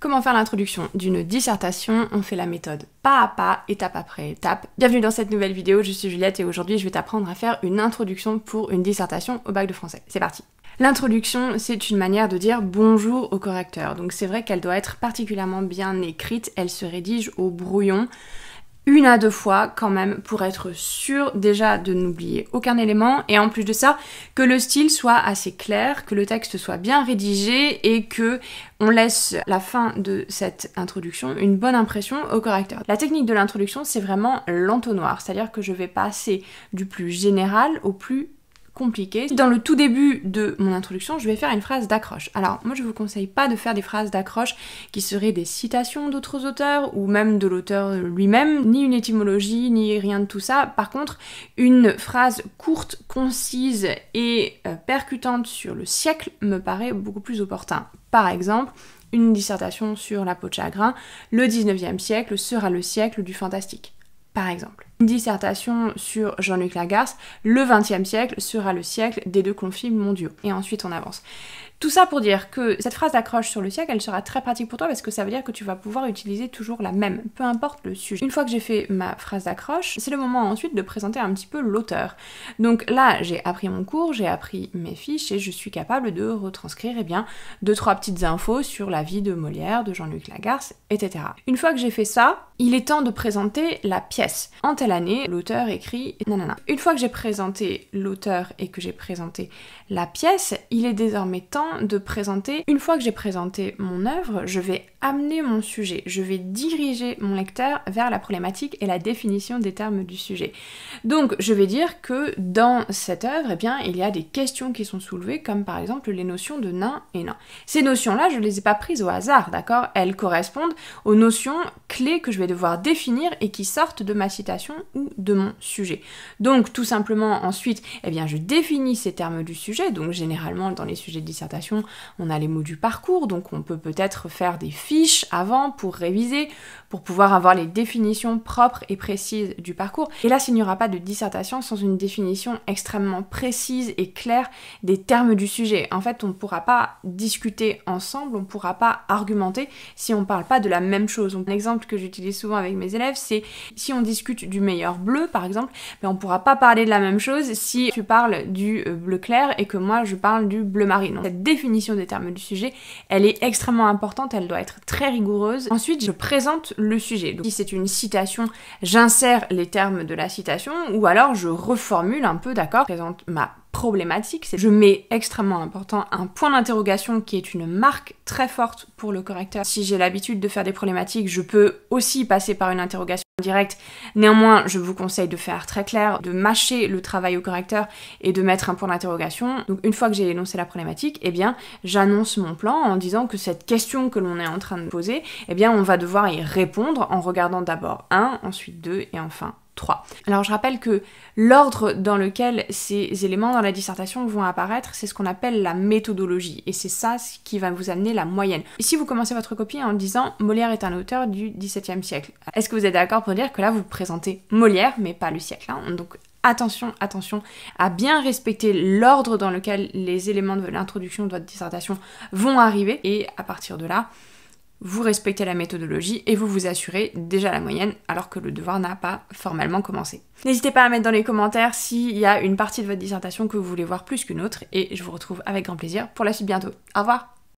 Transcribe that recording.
Comment faire l'introduction d'une dissertation? On fait la méthode pas à pas, étape après étape. Bienvenue dans cette nouvelle vidéo, je suis Juliette et aujourd'hui je vais t'apprendre à faire une introduction pour une dissertation au bac de français. C'est parti! L'introduction, c'est une manière de dire bonjour au correcteur. Donc c'est vrai qu'elle doit être particulièrement bien écrite, elle se rédige au brouillon. Une à deux fois quand même pour être sûr déjà de n'oublier aucun élément et en plus de ça que le style soit assez clair, que le texte soit bien rédigé et que on laisse la fin de cette introduction une bonne impression au correcteur. La technique de l'introduction c'est vraiment l'entonnoir, c'est-à-dire que je vais passer du plus général au plus compliqué. Dans le tout début de mon introduction, je vais faire une phrase d'accroche. Alors moi je vous conseille pas de faire des phrases d'accroche qui seraient des citations d'autres auteurs ou même de l'auteur lui-même, ni une étymologie, ni rien de tout ça. Par contre, une phrase courte, concise et percutante sur le siècle me paraît beaucoup plus opportun. Par exemple, une dissertation sur la peau de chagrin, le 19e siècle sera le siècle du fantastique. Par exemple. Une dissertation sur Jean-Luc Lagarce, le 20e siècle sera le siècle des deux conflits mondiaux. Et ensuite on avance. Tout ça pour dire que cette phrase d'accroche sur le siècle, elle sera très pratique pour toi parce que ça veut dire que tu vas pouvoir utiliser toujours la même, peu importe le sujet. Une fois que j'ai fait ma phrase d'accroche, c'est le moment ensuite de présenter un petit peu l'auteur. Donc là, j'ai appris mon cours, j'ai appris mes fiches et je suis capable de retranscrire deux, trois petites infos sur la vie de Molière, de Jean-Luc Lagarce, etc. Une fois que j'ai fait ça, il est temps de présenter la pièce. En telle année, l'auteur écrit nanana. Une fois que j'ai présenté l'auteur et que j'ai présenté la pièce, il est désormais temps de présenter. Une fois que j'ai présenté mon œuvre, je vais amener mon sujet, je vais diriger mon lecteur vers la problématique et la définition des termes du sujet. Donc je vais dire que dans cette œuvre, eh bien, il y a des questions qui sont soulevées, comme par exemple les notions de nain et nain. Ces notions-là, je ne les ai pas prises au hasard, d'accord? Elles correspondent aux notions clés que je vais devoir définir et qui sortent de ma citation ou de mon sujet. Donc tout simplement ensuite, eh bien, je définis ces termes du sujet, donc généralement dans les sujets de dissertation, on a les mots du parcours, donc on peut peut-être faire des fiches avant pour réviser, pour pouvoir avoir les définitions propres et précises du parcours. Et là, s'il n'y aura pas de dissertation sans une définition extrêmement précise et claire des termes du sujet. En fait, on ne pourra pas discuter ensemble, on ne pourra pas argumenter si on ne parle pas de la même chose. Un exemple que j'utilise souvent avec mes élèves, c'est si on discute du meilleur bleu, par exemple, mais on ne pourra pas parler de la même chose si tu parles du bleu clair et que moi je parle du bleu marine. Donc, cette définition des termes du sujet, elle est extrêmement importante, elle doit être très rigoureuse. Ensuite, je présente le sujet. Donc, si c'est une citation, j'insère les termes de la citation ou alors je reformule un peu, d'accord, je présente ma problématique, je mets extrêmement important un point d'interrogation qui est une marque très forte pour le correcteur. Si j'ai l'habitude de faire des problématiques, je peux aussi passer par une interrogation directe. Néanmoins, je vous conseille de faire très clair, de mâcher le travail au correcteur et de mettre un point d'interrogation. Donc une fois que j'ai énoncé la problématique, eh bien, j'annonce mon plan en disant que cette question que l'on est en train de poser, eh bien, on va devoir y répondre en regardant d'abord 1, ensuite 2 et enfin 3. Alors je rappelle que l'ordre dans lequel ces éléments dans la dissertation vont apparaître, c'est ce qu'on appelle la méthodologie et c'est ça qui va vous amener la moyenne. Et si vous commencez votre copie en disant Molière est un auteur du XVIIe siècle, est-ce que vous êtes d'accord pour dire que là vous présentez Molière mais pas le siècle, hein? Donc attention à bien respecter l'ordre dans lequel les éléments de l'introduction de votre dissertation vont arriver et à partir de là, vous respectez la méthodologie et vous vous assurez déjà la moyenne alors que le devoir n'a pas formellement commencé. N'hésitez pas à mettre dans les commentaires s'il y a une partie de votre dissertation que vous voulez voir plus qu'une autre et je vous retrouve avec grand plaisir pour la suite bientôt. Au revoir!